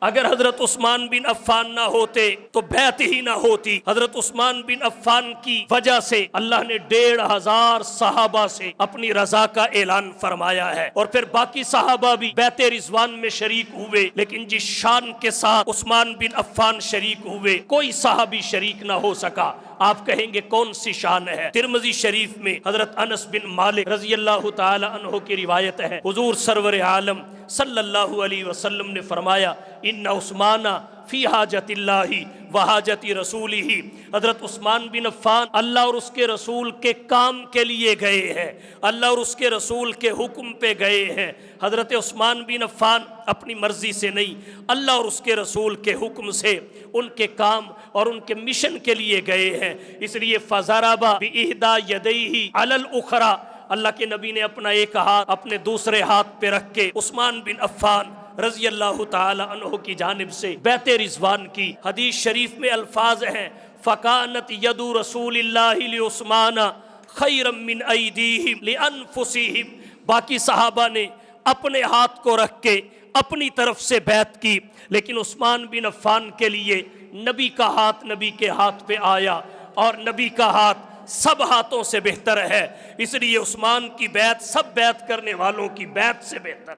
اگر حضرت عثمان بن عفان نہ ہوتے تو بیعت ہی نہ ہوتی۔ حضرت عثمان بن عفان کی وجہ سے اللہ نے 1500 صحابہ سے اپنی رضا کا اعلان فرمایا ہے، اور پھر باقی صحابہ بھی بیعت رضوان میں شریک ہوئے، لیکن جس شان کے ساتھ عثمان بن عفان شریک ہوئے کوئی صحابی شریک نہ ہو سکا۔ آپ کہیں گے کون سی شان ہے؟ ترمذی شریف میں حضرت انس بن مالک رضی اللہ تعالی عنہ کی روایت ہے، حضور سرور عالم صلی اللہ علیہ وسلم نے فرمایا ان عثمان فی حاجت اللہ و حاجت رسولہ، حضرت عثمان بن عفان اللہ اور اس کے رسول کے کام کے لیے گئے ہیں، اللہ اور اس کے رسول کے حکم پہ گئے ہیں۔ حضرت عثمان بن عفان اپنی مرضی سے نہیں، اللہ اور اس کے رسول کے حکم سے ان کے کام اور ان کے مشن کے لیے گئے ہیں۔ اس لیے فضرب بإحدى يديه على الأخرى، اللہ کے نبی نے اپنا ایک ہاتھ اپنے دوسرے ہاتھ پہ رکھ کے عثمان بن عفان رضی اللہ تعالی عنہ کی جانب سے بیعت رضوان کی۔ حدیث شریف میں الفاظ ہیں فَكَانَتْ يَدُ رَسُولِ اللَّهِ لِعُثْمَانَ خَيْرًا مِّنْ أَيْدِيهِمْ لِأَنفُسِهِمْ، باقی صحابہ نے اپنے ہاتھ کو رکھ کے اپنی طرف سے بیعت کی، لیکن عثمان بن عفان کے لیے نبی کا ہاتھ نبی کے ہاتھ پہ آیا، اور نبی کا ہاتھ سب ہاتھوں سے بہتر ہے، اس لیے عثمان کی بیعت سب بیعت کرنے والوں کی بیعت سے بہتر۔